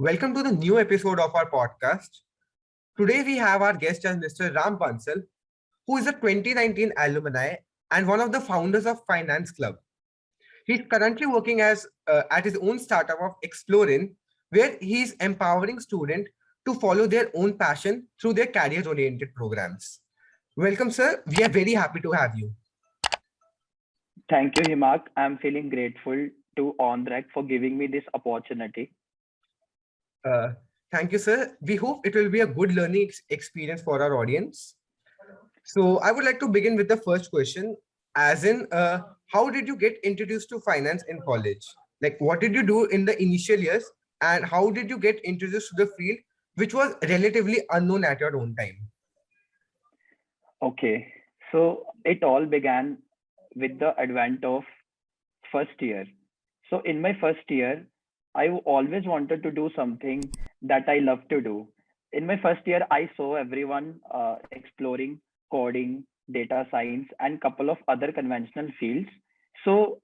Welcome to the new episode of our podcast. Today we have our guest as Mr. Ram Bansal, who is a 2019 alumni and one of the founders of Finance Club. He's currently working as at his own startup of Explorin, where he's empowering students to follow their own passion through their career-oriented programs. Welcome, sir. We are very happy to have you. Thank you, Himak. I'm feeling grateful to OnRec for giving me this opportunity. Thank you, sir. We hope it will be a good learning experience for our audience. So I would like to begin with the first question, as in, how did you get introduced to finance in college? Like, what did you do in the initial years, and how did you get introduced to the field, which was relatively unknown at your own time? Okay, so it all began with the advent of first year. So in my first year, I always wanted to do something that I love to do. In my first year, I saw everyone exploring coding, data science, and couple of other conventional fields. So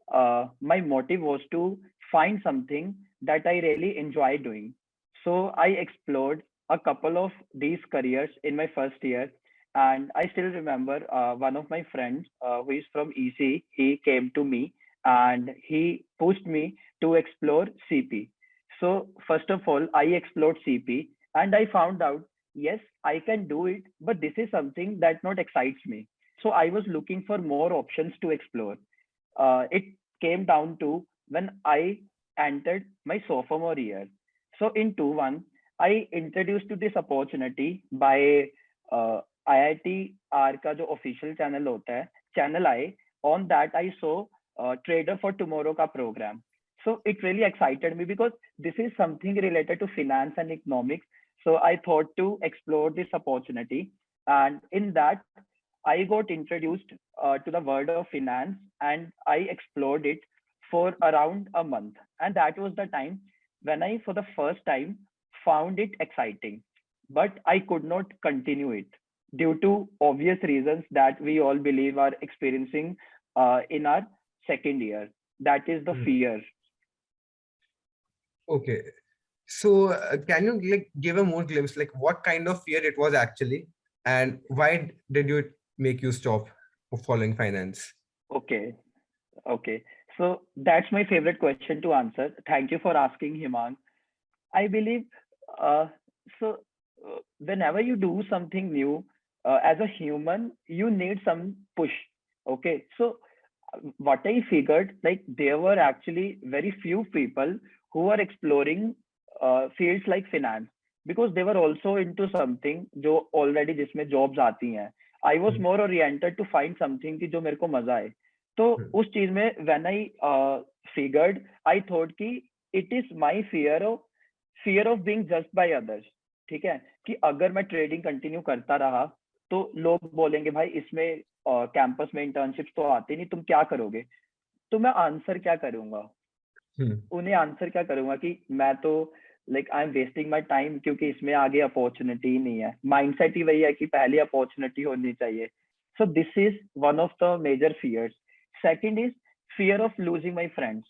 my motive was to find something that I really enjoy doing. So I explored a couple of these careers in my first year. And I still remember one of my friends who is from EC, he came to me and he pushed me to explore CP. So first of all, I explored CP and I found out, yes, I can do it, but this is something that not excites me. So I was looking for more options to explore. It came down to when I entered my sophomore year. So in 2-1, I introduced to this opportunity by IIT R का जो official channel होता है, channel I, on that I saw Trader for Tomorrow का program. So it really excited me because this is something related to finance and economics. So I thought to explore this opportunity. And in that, I got introduced to the world of finance and I explored it for around a month. And that was the time when I, for the first time, found it exciting. But I could not continue it due to obvious reasons that we all believe are experiencing in our second year. That is the fear. Okay. So can you give a more glimpse, like what kind of fear it was actually, and why did you make you stop following finance? Okay. So that's my favorite question to answer. Thank you for asking, Himang. I believe uh, whenever you do something new, as a human, you need some push. Okay. So what I figured, like there were actually very few people who are exploring fields like finance because they were also into something जो already जिसमें jobs आती हैं. I was more oriented to find something कि जो मेरे को मजा आए. तो उस चीज में when I figured, I thought कि it is my fear of being judged by others. ठीक है कि अगर मैं ट्रेडिंग कंटिन्यू करता रहा तो लोग बोलेंगे भाई इसमें कैंपस में इंटर्नशिप्स तो आती नहीं, तुम क्या करोगे? तो मैं आंसर क्या करूंगा? उन्हें आंसर क्या करूंगा कि मैं तो like I am wasting my time क्योंकि इसमें आगे अपॉर्चुनिटी ही नहीं है. माइंडसेट ही वही है कि पहले अपॉर्चुनिटी होनी चाहिए. So this is one of the major fears. Second is fear of losing my friends.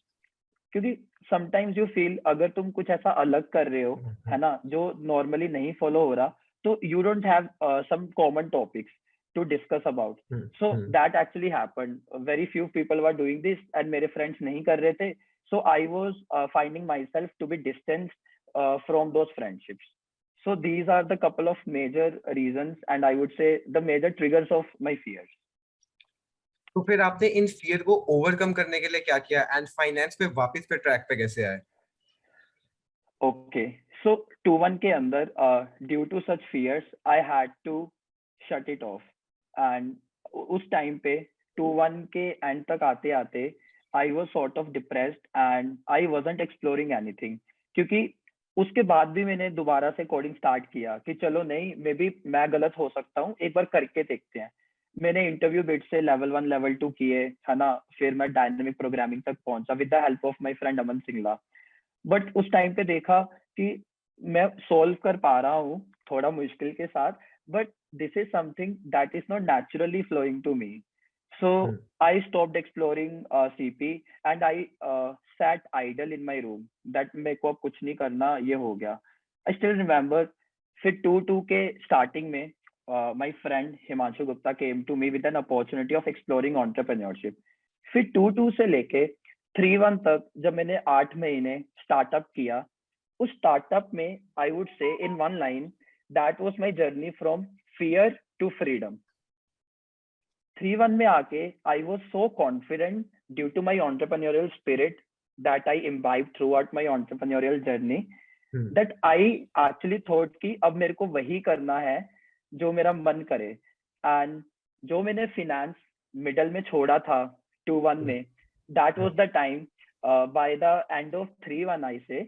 क्योंकि समटाइम्स यू फील अगर तुम कुछ ऐसा अलग कर रहे हो, है ना, जो नॉर्मली नहीं फॉलो हो रहा, तो you don't have some common topics to discuss about. So that actually happened. Very few people were doing this and मेरे friends नहीं कर रहे थे. So I was finding myself to be distanced from those friendships. So these are the couple of major reasons and I would say the major triggers of my fears. तो फिर आपने इन fear को overcome करने के लिए क्या किया and finance पे वापस पे ट्रैक पे कैसे आए? Okay, so 2-1 के अंदर due to such fears I had to shut it off. And उस टाइम पे 2-1 के एंड तक आते आते I was sort of depressed and I wasn't exploring anything. क्योंकि उसके बाद भी मैंने दोबारा से कोडिंग स्टार्ट किया कि चलो नहीं, मे बी मैं गलत हो सकता हूँ, एक बार करके देखते हैं. मैंने इंटरव्यू बिट से लेवल 1 लेवल 2 किए, है ना, फिर मैं डायनेमिक प्रोग्रामिंग तक पहुंचा with the help of my friend Aman Singla. But उस टाइम पे देखा कि मैं सॉल्व कर पा रहा हूँ थोड़ा मुश्किल के साथ, but this is something that is not naturally flowing to me. So Hmm. I stopped exploring CP and I sat idle in my room that मेरे को अब कुछ नहीं करना, ये हो गया. I still remember फिर 2-2 के starting में my friend Himanshu Gupta came to me with an opportunity of exploring entrepreneurship. फिर 2-2 से लेके 3-1 तक जब मैंने 8 महीने स्टार्टअप किया, उस स्टार्टअप में I would say in one line that was my journey from fear to freedom. 3-1 में आके I was so confident due to my entrepreneurial spirit that I imbibed throughout my entrepreneurial journey Hmm. that I actually thought कि अब मेरे को वही करना है जो मेरा मन करे. And जो मैंने finance middle में छोड़ा था 2-1 में, that was the time by the end of 3-1 I say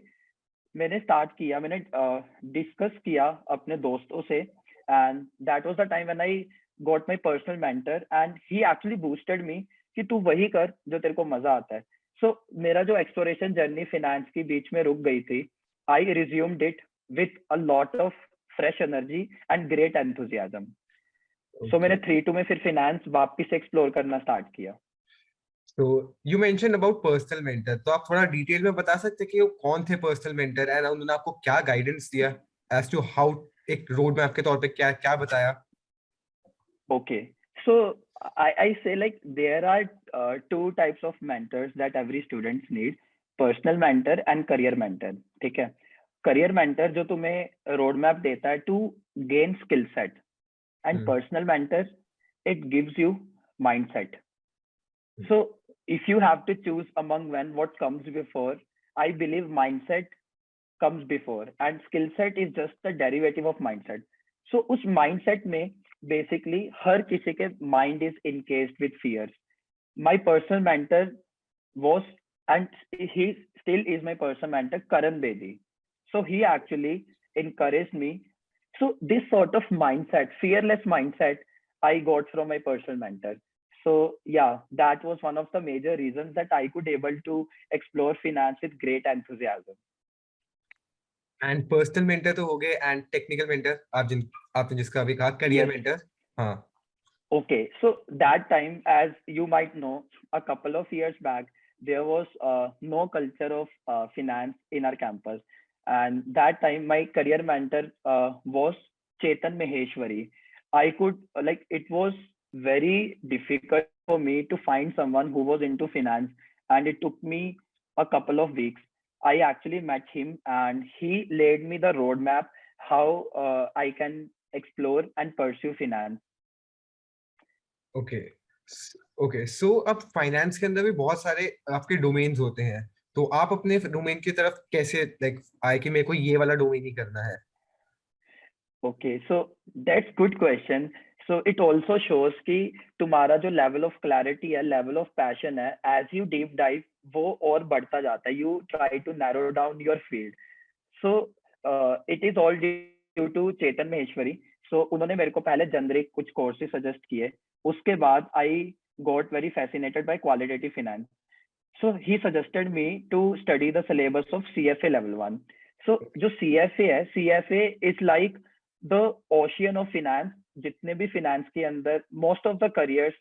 मैंने स्टार्ट किया, मैंने डिस्कस किया अपने दोस्तों से, and that was the time when I got my personal mentor and he actually boosted me कि तू वही कर जो तेरे को मजा आता है. सो मेरा जो एक्सप्लोरेशन जर्नी फाइनेंस की बीच में रुक गई थी, I resumed it with a lot of fresh energy and great enthusiasm. So मैंने 3-2 में फिर फाइनेंस वापस से एक्सप्लोर करना स्टार्ट किया. तो you mention about personal mentor, तो आप थोड़ा डिटेल में बता सकते हैं कि वो कौन थे पर्सनल मेंटर एंड उन्होंने आपको क्या गाइडेंस दिया एज टू हाउ, एक रोड मैप के तौर पे क्या क्या बताया? Okay, so I say like there are 2 types of mentors that every student need: personal mentor and career mentor. ठीक है, career mentor जो तुम्हें road map देता है to gain skill set, and personal mentor it gives you mindset. So if you have to choose among when what comes before, I believe mindset comes before and skill set is just a derivative of mindset. So उस mindset में basically हर किसी के mind is encased with fears. My personal mentor was and he still is my personal mentor, Karan Bedi. So he actually encouraged me. So this sort of mindset, fearless mindset, I got from my personal mentor. So yeah, that was one of the major reasons that I could able to explore finance with great enthusiasm. And personal mentor तो हो गए, and technical mentor आपने जिसका अभी कहा career Yes. Mentor. हाँ. Okay, so that time, as you might know, a couple of years back, there was no culture of finance in our campus. And that time, my career mentor was Chetan Maheshwari. I could, like, it was very difficult for me to find someone who was into finance. And it took me a couple of weeks. I actually met him and he laid me the roadmap how I can explore and pursue finance. Okay okay, so अब finance के अंदर भी बहुत सारे आपके domains होते हैं, तो आप अपने डोमेन की तरफ कैसे लाइक आए कि मेरे को ये वाला डोमेन ही करना है? Okay, so that's good question. So it also shows कि तुम्हारा जो level of clarity है, level of passion है, as you deep dive वो और बढ़ता जाता है. You try to narrow down your field. So it is all due to Chetan Maheshwari. So उन्होंने मेरे को पहले generic कुछ courses suggest किए. उसके बाद I got very fascinated by qualitative finance. So he suggested me to study the syllabus of CFA level 1. So जो CFA है, CFA is like the ocean of finance. जितने भी finance के अंदर most of the careers,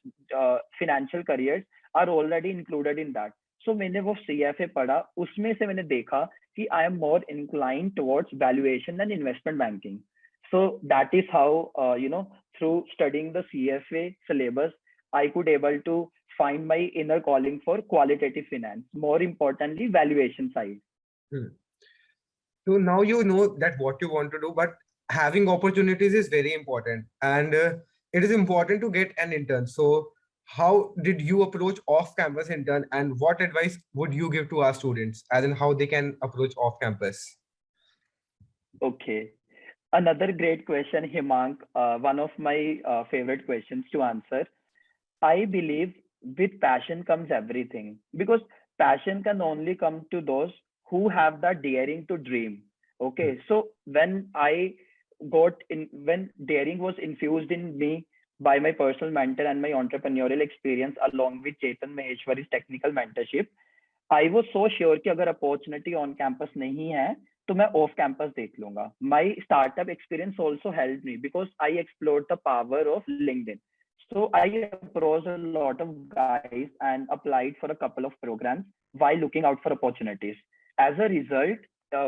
financial careers are already included in that. So मैंने वो CFA पढ़ा, उसमें से मैंने देखा कि I am more inclined towards valuation and investment banking. So that is how through studying the CFA syllabus, I could able to find my inner calling for qualitative finance, more importantly valuation side. So now you know that what you want to do, but having opportunities is very important, and it is important to get an intern. So how did you approach off-campus intern, and what advice would you give to our students, as in how they can approach off-campus? Okay, another great question, Himank. One of my favorite questions to answer. I believe with passion comes everything, because passion can only come to those who have the daring to dream. Okay, so when daring was infused in me by my personal mentor and my entrepreneurial experience along with Chetan Maheshwari's technical mentorship, I was so sure कि अगर opportunity on campus नहीं है तो मैं off campus देख लूंगा. My startup experience also helped me because I explored the power of LinkedIn. So I approached a lot of guys and applied for a couple of programs while looking out for opportunities. As a result,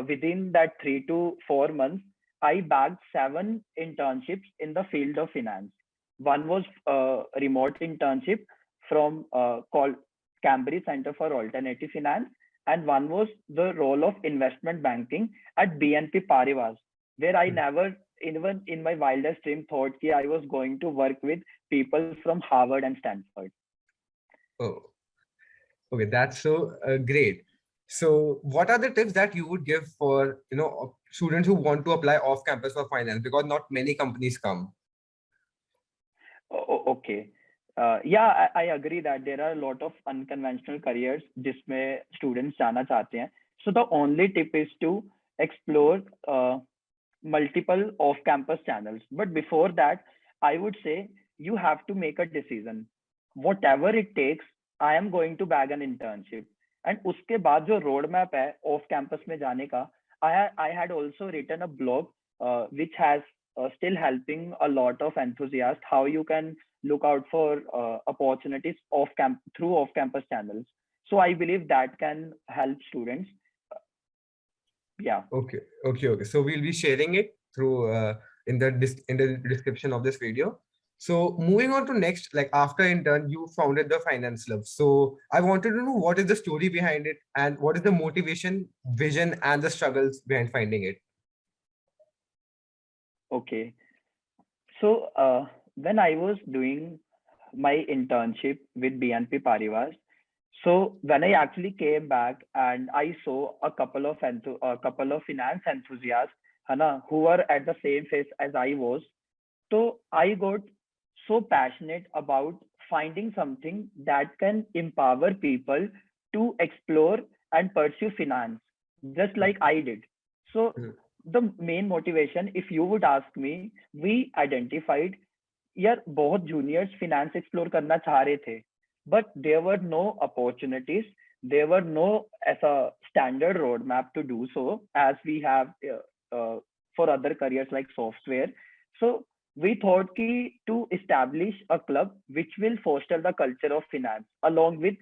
within that 3 to 4 months, I bagged 7 internships in the field of finance. One was a remote internship from called Cambridge Center for Alternative Finance, and one was the role of investment banking at BNP Paribas, where I never, even in my wildest dream, thought that I was going to work with people from Harvard and Stanford. Oh, okay, that's so great. So, what are the tips that you would give for students who want to apply off campus for finance, because not many companies come? Okay. Yeah, I agree that there are a lot of unconventional careers जिसमें students जाना चाहते हैं. So the only tip is to explore multiple off-campus channels. But before that, I would say you have to make a decision. Whatever it takes, I am going to bag an internship. And उसके बाद जो roadmap है off-campus में जाने का, I had also written a blog which has still helping a lot of enthusiasts how you can look out for opportunities through off-campus channels. So I believe that can help students. Yeah. Okay. So we'll be sharing it through in the description of this video. So moving on to next, like after intern, you founded the Finance Club. So I wanted to know what is the story behind it and what is the motivation, vision, and the struggles behind finding it. Okay. So when I was doing my internship with BNP Paribas, so when I actually came back and I saw a couple of finance enthusiasts, who were at the same phase as I was, so I got so passionate about finding something that can empower people to explore and pursue finance, just like I did. So the main motivation, if you would ask me, we identified यार बहुत juniors finance explore करना चाह रहे थे, but there were no opportunities, there were no as a standard roadmap to do so as we have for other careers like software. So we thought to establish a club which will foster the culture of finance along with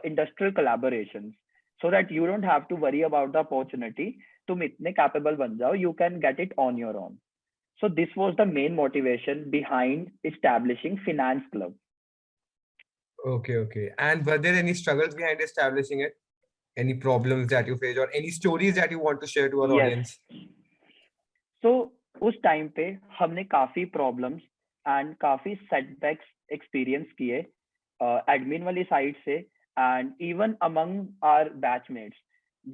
industrial collaborations, so that you don't have to worry about the opportunity. तुम इतने capable बन जाओ, you can get it on your own. So this was the main motivation behind establishing Finance Club. Okay. And were there any struggles behind establishing it? Any problems that you faced or any stories that you want to share to our audience? So उस time पे हमने काफी problems and काफी setbacks experience किए admin वाली side से, and even among our batchmates,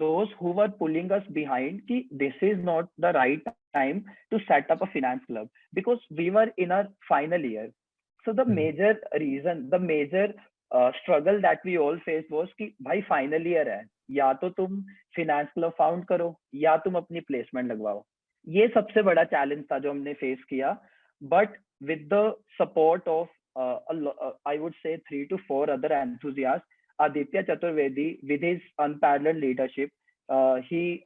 those who were pulling us behind कि this is not the right time to set up a finance club, because we were in our final year. So the major reason, the major struggle that we all faced was कि भाई final year है, या तो तुम finance club found करो या तुम अपनी placement लगवाओ. ये सबसे बड़ा चैलेंज था जो हमने फेस किया. But with the support of I would say 3 to 4 other enthusiasts, Aditya Chaturvedi, with his unparalleled leadership, he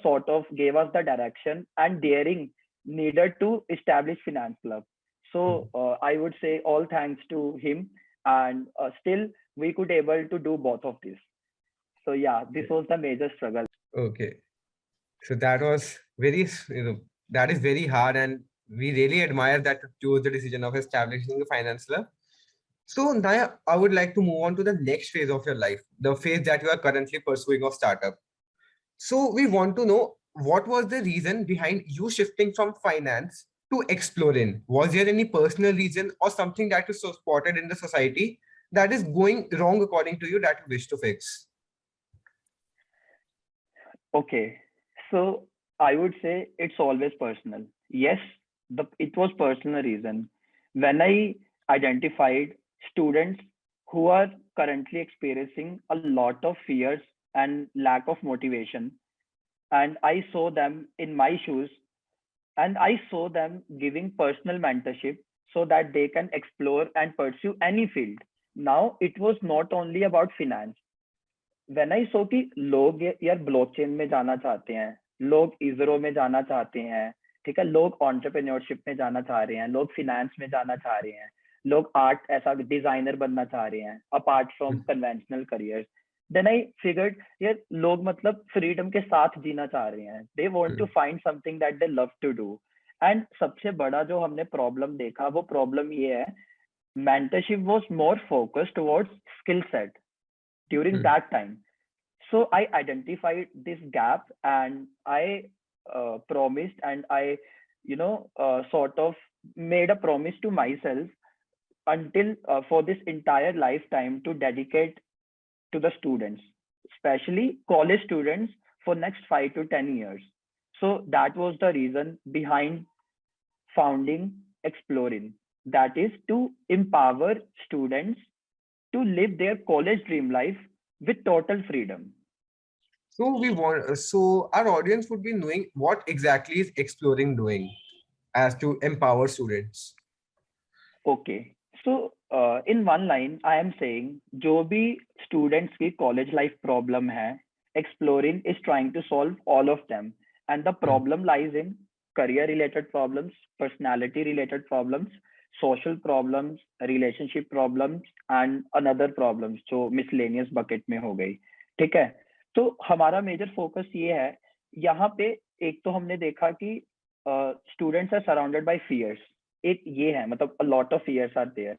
sort of gave us the direction and daring needed to establish Finance Club. So I would say all thanks to him, and still we could able to do both of this. So yeah, this was the major struggle. Okay. So that was very, that is very hard, and we really admire that you chose the decision of establishing the Finance Club. So Naya, I would like to move on to the next phase of your life, the phase that you are currently pursuing of startup. So we want to know, what was the reason behind you shifting from finance to exploring? Was there any personal reason or something that you so spotted in the society that is going wrong according to you that you wish to fix? Okay, so I would say it's always personal. Yes, it was personal reason. When I identified students who are currently experiencing a lot of fears and lack of motivation, and I saw them in my shoes, and I saw them giving personal mentorship so that they can explore and pursue any field. Now it was not only about finance. When I saw कि लोग यार blockchain में जाना चाहते हैं, लोग इसरो में जाना चाहते हैं, ठीक है, लोग एंटरप्रेन्योरशिप में जाना चाह रहे हैं, लोग फिनेंस में जाना चाह रहे हैं, लोग आर्ट ऐसा डिजाइनर बनना चाह रहे हैं apart from conventional career. Then I figured यार लोग मतलब फ्रीडम के साथ जीना चाह रहे हैं. They want to find something that they love to do. And सबसे बड़ा जो हमने प्रॉब्लम देखा वो प्रॉब्लम ये है, mentorship was more focused towards skill set during that time. So I identified this gap and I promised and I sort of made a promise to myself until for this entire lifetime to dedicate to the students, especially college students, for next 5 to 10 years. So that was the reason behind founding Explorin, that is to empower students to live their college dream life with total freedom. So our audience would be knowing what exactly is Exploring doing as to empower students. Okay, so in one line, I am saying, जो भी students की college life problem है, Exploring is trying to solve all of them, and the problem lies in career-related problems, personality-related problems, social problems, relationship problems, and another problems जो miscellaneous bucket में हो गई. ठीक है, तो हमारा मेजर फोकस ये है. यहाँ पे एक तो हमने देखा कि students are surrounded by fears. एक ये है, मतलब a lot of fears are there.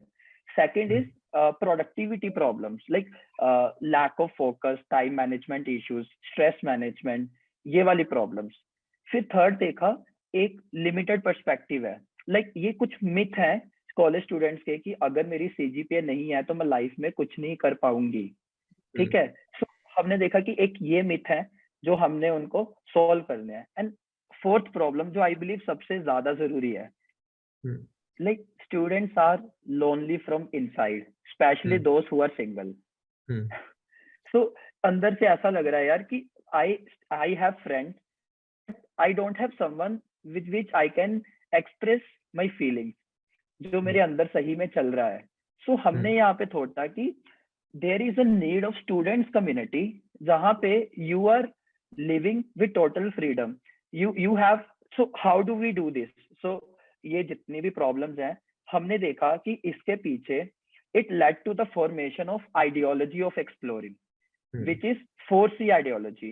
Second is productivity problems like lack of focus, time management issues, stress management, ये वाली problems. फिर थर्ड देखा एक लिमिटेड पर्सपेक्टिव है. लाइक ये कुछ मिथ है कॉलेज स्टूडेंट्स के कि अगर मेरी सीजीपीए नहीं है तो मैं लाइफ में कुछ नहीं कर पाऊंगी. ठीक है, सो हमने देखा कि एक ये मिथ है जो हमने उनको सॉल्व करने हैं. एंड फोर्थ प्रॉब्लम जो आई बिलीव सबसे ज्यादा जरूरी है, like students are lonely from inside, especially those who are single. So अंदर से ऐसा लग रहा है यार कि I have friends, I don't have someone with which I can express my feelings, जो मेरे अंदर सही में चल रहा है. So हमने यहाँ पे थोड़ा कि there is a need of students community जहाँ पे you are living with total freedom. You have, so how do we do this? So ये जितनी भी प्रॉब्लम्स हैं हमने देखा कि इसके पीछे it led to the formation of ideology of exploring, which is 4C ideology,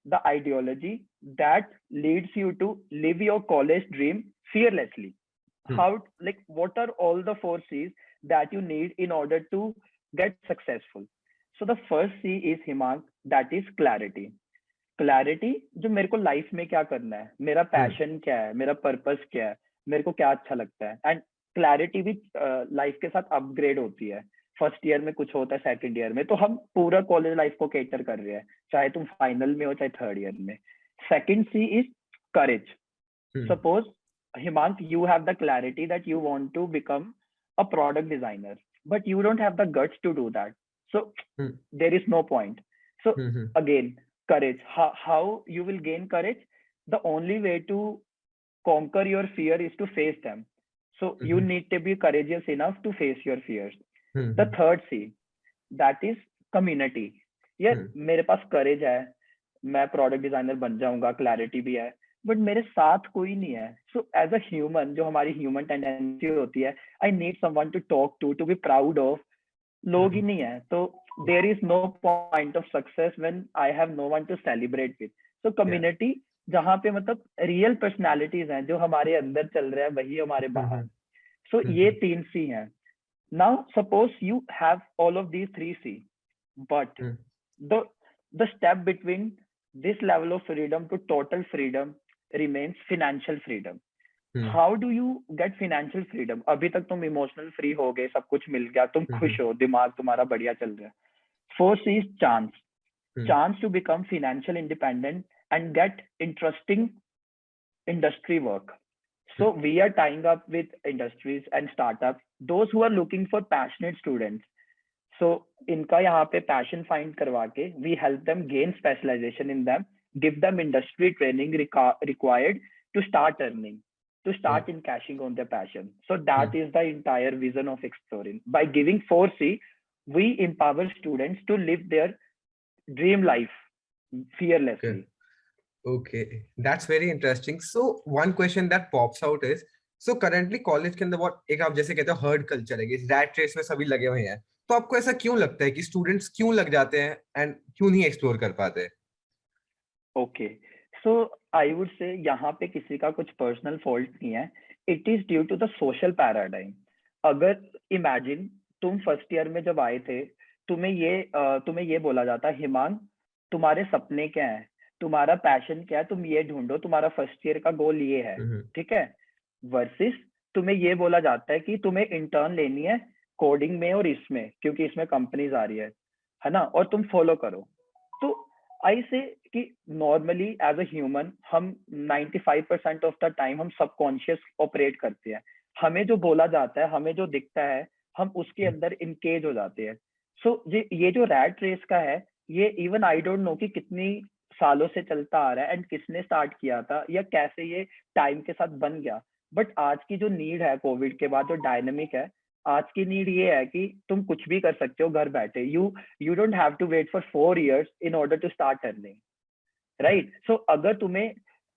the ideology that leads you to live your college dream fearlessly. How, like what are all the 4Cs that you need in order to get successful? So the first C is Himang, that is clarity. Clarity, जो मेरे को life में क्या करना है, मेरा passion क्या है, मेरा पर्पस क्या है, मेरे को क्या अच्छा लगता है. एंड क्लैरिटी भी लाइफ के साथ अपग्रेड होती है. फर्स्ट ईयर में कुछ होता है, सेकंड ईयर में, तो हम पूरा कॉलेज लाइफ को केटर कर रहे हैं, चाहे तुम फाइनल में हो चाहे थर्ड ईयर में. Second C is courage. Suppose Himank, you have the clarity that you want to become a product designer, but you don't have the guts to do that, so there is no point. So again, courage. How you will gain courage? The only way to conquer your fear is to face them. So you need to be courageous enough to face your fears. The third C, that is community. यार मेरे पास courage है, मैं product designer बन जाऊंगा, clarity भी है, but मेरे साथ कोई नहीं है. So as a human, जो हमारी human tendency होती है, I need someone to talk to be proud of. लोग ही नहीं है, तो there is no point of success when I have no one to celebrate with. So community, जहाँ पे मतलब real personalities हैं, जो हमारे अंदर चल रहे हैं वही हमारे बाहर. So ये 3C हैं. Now suppose you have all of these 3C, but the step between this level of freedom to total freedom remains financial freedom. How do you get financial freedom? अभी तक तुम इमोशनल फ्री हो गए, सब कुछ मिल गया, तुम खुश हो, दिमाग तुम्हारा बढ़िया चल रहा है. Fourth is chance to become financial independent and get interesting industry work. So we are tying up with industries and startups, those who are looking for passionate students. So इनका यहाँ पे passion find करवा के we help them gain specialization in them, give them industry training required to start earning, to start in cashing on their passion. So that is the entire vision of Exploring. By giving 4C, we empower students to live their dream life fearlessly. Okay, that's very interesting. So one question that pops out is, so currently college के अंदर बहुत एक आप जैसे कहते हो heard culture है, rat race में सभी लगे हुए हैं, तो आपको ऐसा क्यों लगता है कि स्टूडेंट्स क्यों लग जाते हैं एंड क्यों नहीं एक्सप्लोर कर पाते? Okay, so I would say यहाँ पे किसी का कुछ पर्सनल फॉल्ट नहीं है, it is due to the social paradigm. अगर इमेजिन तुम फर्स्ट ईयर में जब आए थे, तुम्हें ये बोला जाता है, हिमांग तुम्हारे सपने क्या हैं, तुम्हारा पैशन क्या है, तुम ये ढूंढो, तुम्हारा फर्स्ट ईयर का गोल ये है, ठीक है। वर्सेस तुम्हें ये बोला जाता है कि तुम्हें इंटर्न लेनी है कोडिंग में और इसमें, क्योंकि इसमें कंपनीज आ रही है ना, और तुम फॉलो करो। तो आई से कि नॉर्मली एज अ ह्यूमन हम 95% ऑफ द टाइम हम सबकॉन्शियस ऑपरेट करते हैं। हमें जो बोला जाता है, हमें जो दिखता है, हम उसके अंदर इंकेज हो जाते हैं। सो ये जो रैट रेस का है, ये इवन आई डोंट नो कि कितनी सालों से चलता आ रहा है एंड किसने स्टार्ट किया था या कैसे ये टाइम के साथ बन गया। बट आज की जो नीड है कोविड के बाद, जो डायनेमिक है, आज की नीड ये है कि तुम कुछ भी कर सकते हो घर बैठे। You don't have to wait for 4 years in order to start earning, right. So अगर तुम्हें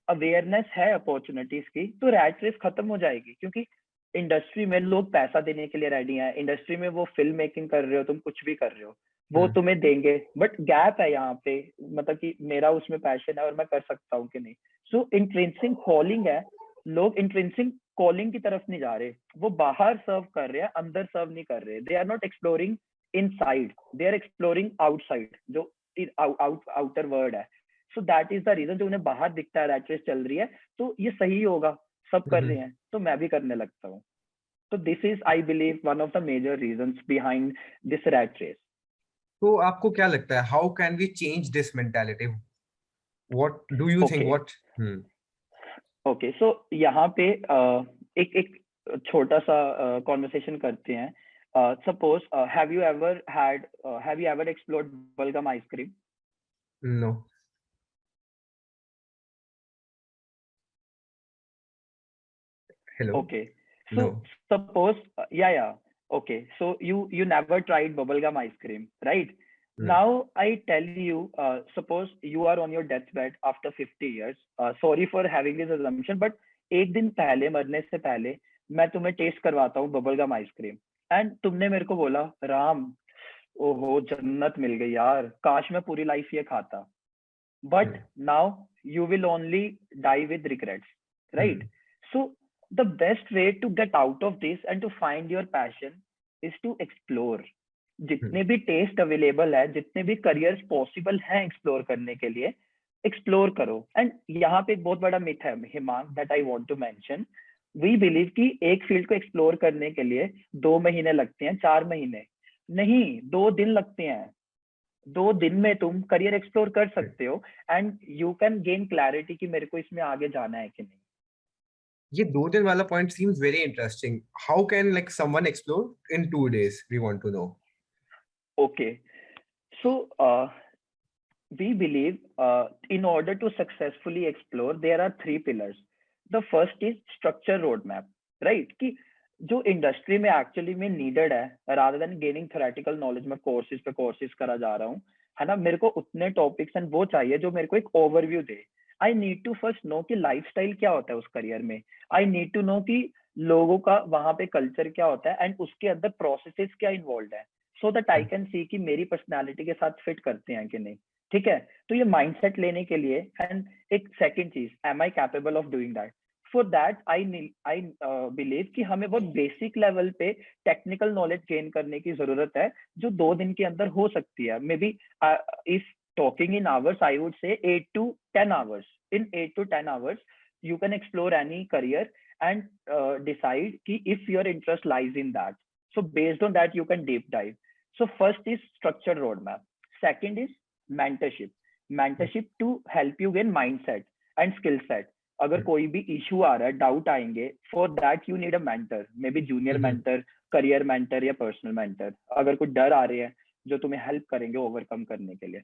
अवेयरनेस है अपॉर्चुनिटीज की, तो रैट रेस खत्म हो जाएगी, क्योंकि इंडस्ट्री में लोग पैसा देने के लिए रेडी हैं। इंडस्ट्री में वो फिल्म मेकिंग कर रहे हो, तुम कुछ भी कर रहे हो, वो तुम्हें देंगे। बट गैप है यहाँ पे, मतलब कि मेरा उसमें पैशन है और मैं कर सकता हूँ कि नहीं। सो इंट्रिंसिक कॉलिंग है, लोग इंट्रिंसिक कॉलिंग की तरफ नहीं जा रहे, वो बाहर सर्व कर रहे हैं, अंदर सर्व नहीं कर रहे। They are not exploring inside, they are exploring outside, जो आउटर वर्ल्ड है। So that is the reason, जो उन्हें बाहर दिखता है रैट रेस चल रही है, तो ये सही होगा, सब कर रहे हैं तो मैं भी करने लगता हूँ। तो this is I believe one of the major reasons behind this rat race. तो आपको क्या लगता है, how can we change this mentality? What do you think? Okay what? Okay, so यहाँ पे एक एक छोटा सा कॉन्वर्सेशन करते हैं। Suppose have you ever explored bubblegum ice cream? No. Hello? Okay. No. So suppose, yeah. Okay. So you never tried bubblegum ice cream, right? Now I tell you, suppose you are on your deathbed after 50 years. Sorry for having this assumption, but एक दिन पहले, मरने से पहले, मैं तुम्हें test करवाता हूँ बबलगम आइसक्रीम, एंड तुमने मेरे को बोला, राम, ओहो जन्नत मिल गई यार, काश मैं पूरी लाइफ ये खाता। But now you will only die with regrets, right? So the best way to get out of this and to find your passion is to explore. जितने भी टेस्ट अवेलेबल है, जितने भी करियर्स पॉसिबल हैं explore करने के लिए, explore करो। एंड यहाँ पे एक बहुत बड़ा मिथ है Himang, that I want to mention. We believe कि एक फील्ड को एक्सप्लोर करने के लिए 2 महीने लगते हैं, 4 महीने नहीं, 2 दिन लगते हैं। 2 दिन में तुम करियर एक्सप्लोर कर सकते हो and you can gain clarity कि मेरे को इसमें आगे जाना है कि नहीं। ये 2 दिन वाला point seems very interesting. How can like someone explore in 2 days? We want to know. Okay, so we believe in order to successfully explore there are 3 pillars. The first is structure roadmap, right? कि जो industry में actually में needed है, rather than gaining theoretical knowledge, मैं courses पे courses करा जा रहा हूँ, है ना, मेरे को उतने टॉपिक्स एंड वो चाहिए जो मेरे को एक ओवरव्यू दे। I need to first know कि लाइफस्टाइल क्या होता है उस करियर में। आई नीड टू नो कि लोगों का वहां पे कल्चर क्या होता है एंड उसके अंदर प्रोसेसेस क्या इन्वॉल्व है, so that I can see कि मेरी पर्सनैलिटी के साथ फिट करते हैं कि नहीं। ठीक है, तो ये माइंडसेट लेने के लिए, एंड एक सेकंड चीज, am I capable of doing that. For that I believe कि हमें बहुत बेसिक लेवल पे टेक्निकल नॉलेज गेन करने की जरूरत है, जो 2 दिन के अंदर हो सकती है। May be if talking in hours, I would say 8 to 10 hours. In 8 to 10 hours you can explore any career and decide ki if your interest lies in that. So based on that you can deep dive. So first is structured roadmap. Second is mentorship to help you gain mindset and skill set. अगर कोई भी issue आ रहा है, doubt आएंगे, for that you need a mentor, may be junior mentor, career mentor या personal mentor. अगर कुछ डर आ रहे हैं जो तुम्हें हेल्प करेंगे ओवरकम करने के लिए।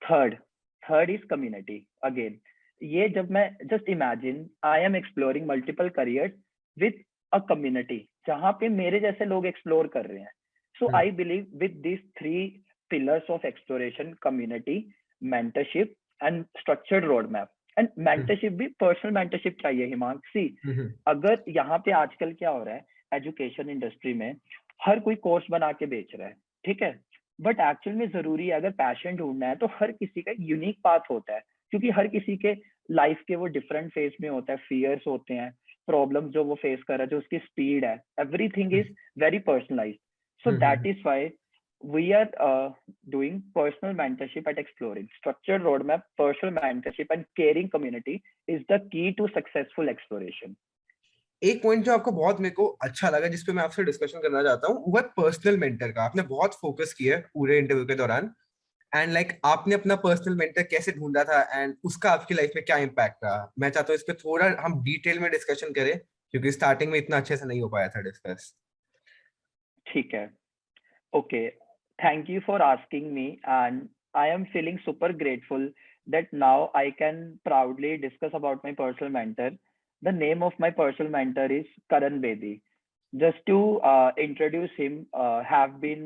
Third is community. अगेन, ये जब मैं just imagine I am exploring multiple careers with a community जहां पे मेरे जैसे लोग एक्सप्लोर कर रहे हैं। So I believe with this 3 pillars of exploration, community, mentorship and structured roadmap, and mentorship भी पर्सनल मेंटरशिप चाहिए हिमांक। सी अगर यहाँ पे आजकल क्या हो रहा है एजुकेशन इंडस्ट्री में, हर कोई कोर्स बना के बेच रहा है, ठीक है, बट एक्चुअल में जरूरी है अगर पैशन ढूंढना है तो हर किसी का यूनिक पाथ होता है, क्योंकि हर किसी के लाइफ के वो डिफरेंट फेज में होता है, फियर्स होते हैं, प्रॉब्लम्स जो वो फेस कर रहा है, जो उसकी स्पीड है, everything is very personalised. So that is why we are doing personal mentorship at Exploring. Structured roadmap, personal mentorship, and caring community is the key to successful exploration. एक point जो आपको बहुत मेरे को अच्छा लगा जिसपे मैं आपसे डिस्कशन करना चाहता हूँ वो है पर्सनल मेंटर का। आपने बहुत फोकस किया है पूरे इंटरव्यू के दौरान एंड आपने अपना पर्सनल मेंटर कैसे ढूंढा था एंड उसका आपकी लाइफ में क्या इम्पैक्ट रहा। मैं चाहता हूँ इस पे थोड़ा हम डिटेल में डिस्कशन करें क्योंकि स्टार्टिंग में इतना अच्छे से नहीं हो पाया था डिस्कस। ठीक है, okay. Thank you for asking me, and I am feeling super grateful that now I can proudly discuss about my personal mentor. The name of my personal mentor is Karan Bedi. Just to introduce him, have been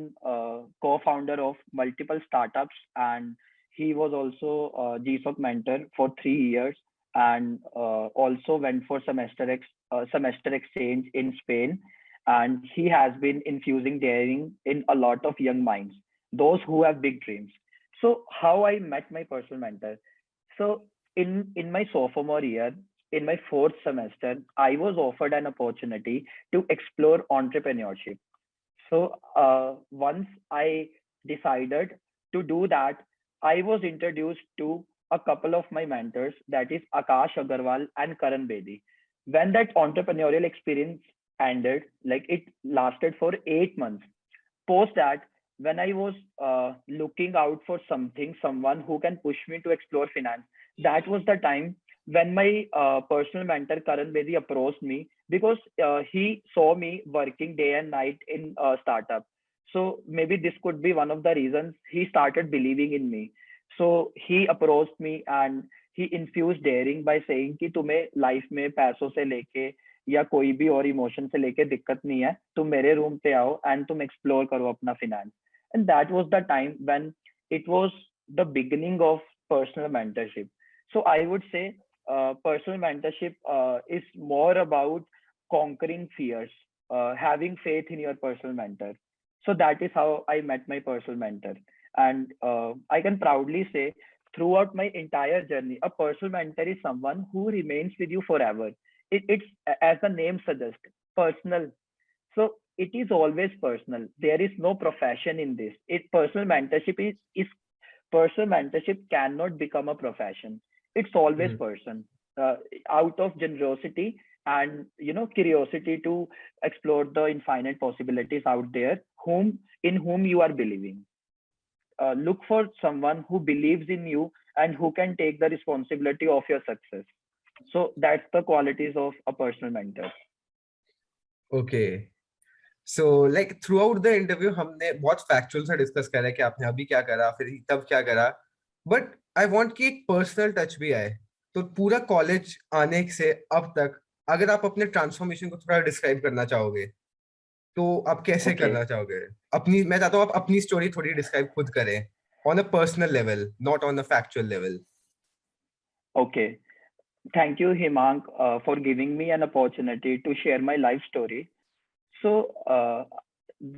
co-founder of multiple startups, and he was also GSOC mentor for 3 years, and also went for semester exchange in Spain. And he has been infusing daring in a lot of young minds, those who have big dreams. So how I met my personal mentor? So in my sophomore year, in my fourth semester, I was offered an opportunity to explore entrepreneurship. So once I decided to do that, I was introduced to a couple of my mentors, that is Akash Agarwal and Karan Bedi. When that entrepreneurial experience ended, like it lasted for 8 months. Post that, when I was looking out for something, someone who can push me to explore finance, that was the time when my personal mentor Karan Bedi approached me, because he saw me working day and night in a startup. So maybe this could be one of the reasons he started believing in me. So he approached me and he infused daring by saying कि तुम्हें life में पैसों से लेके या कोई भी और इमोशन से लेके दिक्कत नहीं है, तुम मेरे रूम पे आओ एंड तुम एक्सप्लोर करो अपना finance. And that was the time when it was the beginning of personal mentorship. So I would say personal mentorship is more about conquering fears, having faith in your personal mentor. So that is how I met my personal mentor. And I can proudly say, throughout my entire journey, a personal mentor is someone who remains with you forever. It's, as the name suggests, personal. So it is always personal. There is no profession in this. Personal mentorship is personal mentorship cannot become a profession. It's always person, uh, out of generosity and curiosity to explore the infinite possibilities out there, whom you are believing. Look for someone who believes in you and who can take the responsibility of your success. So that's the qualities of a personal mentor. Okay so through out the interview हमने बहुत factual सा discuss करा कि आपने अभी क्या करा फिर तब क्या करा, बट आई वांट कि एक पर्सनल टच भी आए। तो पूरा कॉलेज आने से अब तक अगर आप अपने ट्रांसफॉर्मेशन को थोड़ा डिस्क्राइब करना चाहोगे तो आप कैसे Okay. करना चाहोगे अपनी। मैं चाहता हूँ आप अपनी स्टोरी थोड़ी डिस्क्राइब खुद करें on a personal level, not on a factual level. Okay. Thank you, Himang, for giving me an opportunity to share my life story. So,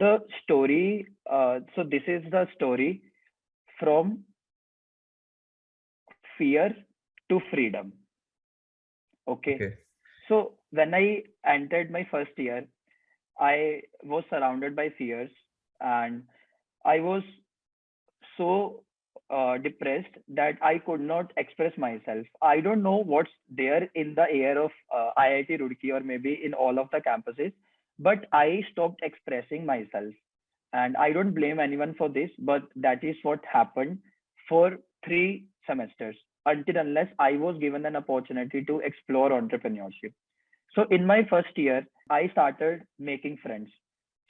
the story, so this is the story from fear to freedom. Okay. Okay So, when I entered my first year, I was surrounded by fears, and I was so depressed that I could not express myself. I don't know what's there in the air of IIT Roorkee or maybe in all of the campuses, but I stopped expressing myself. And I don't blame anyone for this, but that is what happened for 3 semesters, until unless I was given an opportunity to explore entrepreneurship. So in my first year, I started making friends.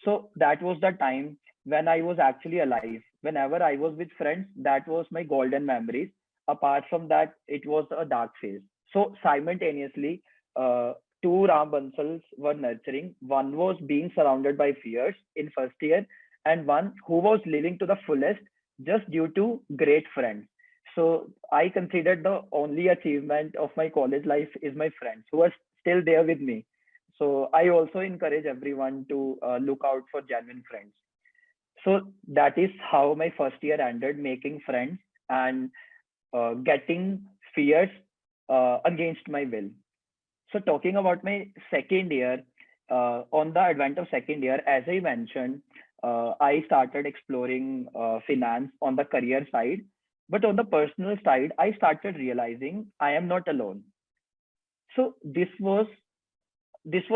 So that was the time when I was actually alive. Whenever I was with friends, that was my golden memories. Apart from that, it was a dark phase. So simultaneously, two Ram Bansals were nurturing. One was being surrounded by fears in first year, and one who was living to the fullest just due to great friends. So I considered the only achievement of my college life is my friends who are still there with me. So I also encourage everyone to look out for genuine friends. So that is how my first year ended, making friends and getting fears against my will. So talking about my second year, on the advent of second year, as I mentioned, I started exploring finance on the career side, but on the personal side, I started realizing I am not alone. So this was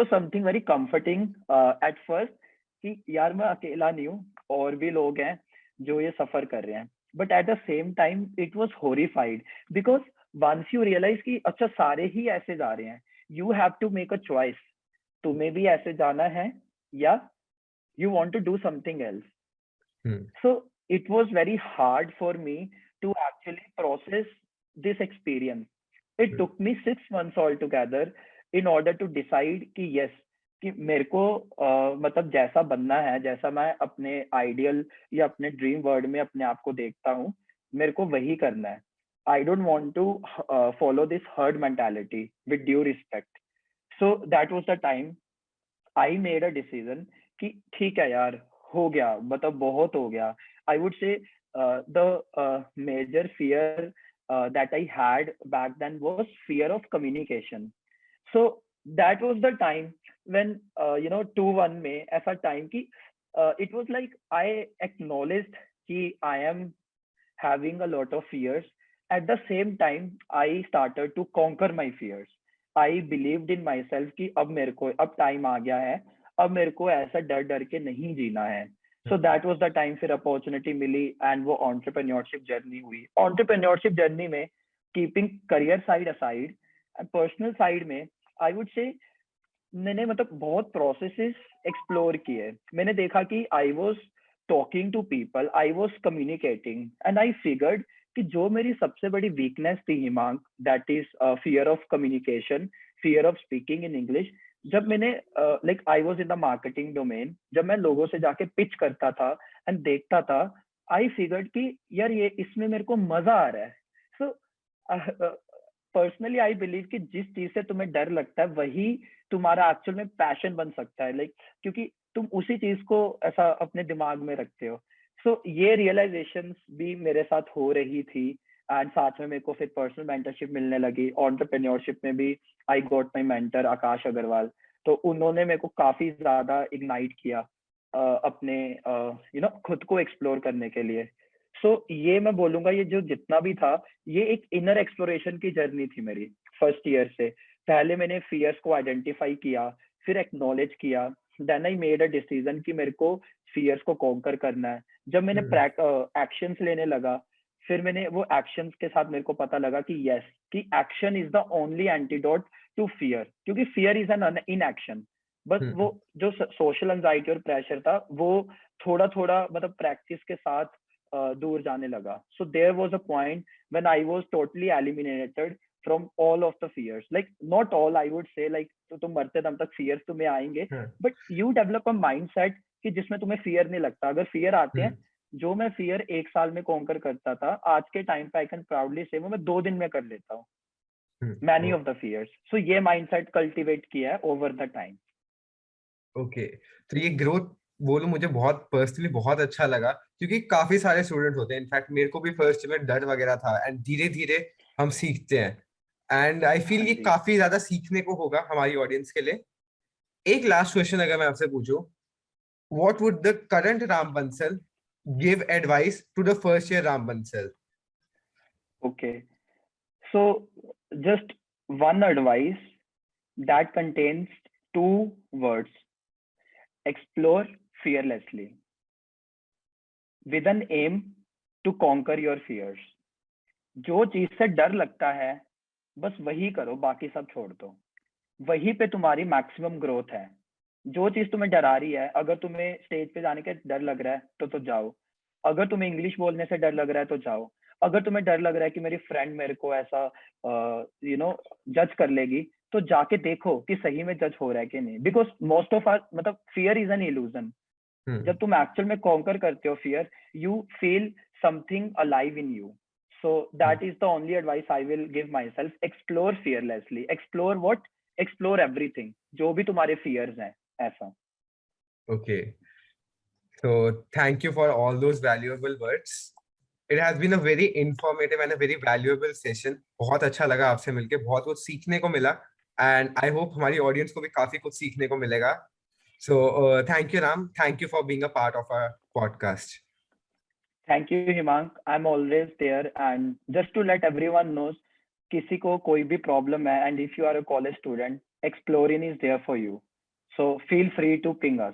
something very comforting at first, कि यार मैं अकेला नहीं हूँ, और भी लोग हैं जो ये सफर कर रहे हैं. But at the same time, it was horrified because once you realize कि अच्छा सारे ही ऐसे जा रहे हैं, you have to make a choice. तुम्हें भी ऐसे जाना है या you want to do something else. So it was very hard for me to actually process this experience. It took me 6 months altogether in order to decide कि yes, कि मेरे को मतलब जैसा बनना है, जैसा मैं अपने आइडियल या अपने ड्रीम वर्ल्ड में अपने आप को देखता हूँ, मेरे को वही करना है. I don't want to follow this herd mentality, with due respect. So that was the time I made a decision कि ठीक है यार, हो गया, मतलब बहुत हो गया. I would say the major fear that I had back then was fear of communication. So that was the time when 2-1 में ऐसा time कि it was like I acknowledged कि I am having a lot of fears. At the same time, I started to conquer my fears. I believed in myself कि अब मेरे को अब time आ गया है, अब मेरे को ऐसा डर डर के नहीं जीना है. So that was the time फिर अपॉर्चुनिटी मिली एंड वो एंटरप्रेन्योरशिप जर्नी हुई. एंटरप्रेन्योरशिप जर्नी में keeping career side aside and personal side में आई वुड से मैंने मतलब बहुत प्रोसेसेस एक्सप्लोर किए. मैंने देखा कि I was talking to people, I was communicating and I figured कि जो मेरी सबसे बड़ी वीकनेस थी Himank, that is fear of communication, fear of speaking in English. जब मैंने like I was in the marketing domain, जब मैं लोगों से जाके पिच करता था एंड देखता था, आई फिगर्ड कि यार ये इसमें मेरे को मजा आ रहा है. सो पर्सनली आई बिलीव कि जिस चीज से तुम्हें डर लगता है वही तुम्हारा एक्चुअल में पैशन बन सकता है. लाइक क्योंकि तुम उसी चीज को ऐसा अपने दिमाग में रखते हो. सो ये रियलाइजेशन भी मेरे साथ हो रही थी एंड साथ में मेरे को फिर पर्सनल मेंटरशिप मिलने लगी. एंटरप्रेन्योरशिप में भी आई गॉट माय मेंटर आकाश अग्रवाल. तो उन्होंने मेरे को काफी ज्यादा इग्नाइट किया अपने खुद को एक्सप्लोर करने के लिए. सो ये मैं बोलूंगा, ये जो जितना भी था, ये एक इनर एक्सप्लोरेशन की जर्नी थी मेरी फर्स्ट ईयर से. पहले मैंने फियर्स को आइडेंटिफाई किया, फिर एक्नॉलेज किया, then I made a decision कि मेरे को फियर्स को कॉन्कर करना है. जब मैंने एक्शंस लेने लगा, फिर मैंने वो एक्शंस के साथ मेरे को पता लगा कि यस, कि action is the only antidote to fear, क्योंकि फियर इज एन इनएक्शन. बस वो जो सोशल एंजाइटी और प्रेशर था वो थोड़ा थोड़ा मतलब प्रैक्टिस के साथ दूर जाने लगा. So there was a point when I was totally eliminated from all of the fears. Like not all, I would say, like तो तुम मरते दम तक fears तुम्हें आएंगे, but you develop a mindset कि जिसमें तुम्हें fear नहीं लगता. अगर fear आते हैं, जो मैं fear 1 साल में conquer करता था, आज के टाइम पे I can proudly say वो मैं 2 दिन में कर लेता हूँ. Many of the fears. So ये mindset cultivate किया है over the time. Okay, तो ये growth बोलूं मुझे बहुत पर्सनली बहुत अच्छा लगा, क्योंकि काफी सारे स्टूडेंट होते हैं. इनफैक्ट मेरे को भी फर्स्ट में डर वगैरह था एंड धीरे धीरे हम सीखते हैं. एंड आई फील ये काफी ज्यादा सीखने को होगा हमारी ऑडियंस के लिए. एक लास्ट क्वेश्चन अगर मैं आपसे पूछूं, what would the current Ram Bansal give advice to the first year Ram Bansal? Okay, so just one advice that contains 2 words: explore fearlessly with an aim to conquer your fears. जो चीज से डर लगता है बस वही करो, बाकी सब छोड़ दो. वही पे तुम्हारी मैक्सिमम ग्रोथ है. जो चीज तुम्हें डरा रही है, अगर तुम्हें स्टेज पे जाने का डर लग रहा है तो जाओ. अगर तुम्हें इंग्लिश बोलने से डर लग रहा है तो जाओ. अगर तुम्हें डर लग रहा है कि मेरी फ्रेंड मेरे को ऐसा जज कर लेगी, तो जाके देखो कि सही में जज हो रहा है कि नहीं. बिकॉज मोस्ट ऑफ आर मतलब फियर इज एन इल्यूजन. जब तुम एक्चुअल में कॉन्कर करते हो fear, you feel something alive in you. So that is the only advice I will give myself. Explore fearlessly. Explore what? Explore everything. जो भी तुम्हारे fears हैं, ऐसा. Okay. So thank you for all those valuable words. It has been a very informative and a very valuable session. बहुत अच्छा लगा आपसे मिलके, बहुत कुछ सीखने को मिला, and I hope हमारी audience को भी काफी कुछ सीखने को मिलेगा. So thank you, Ram. Thank you for being a part of our podcast. Thank you, Himank. I'm always there. And just to let everyone knows, किसी को कोई भी problem है, and if you are a college student, Explorin is there for you. So feel free to ping us.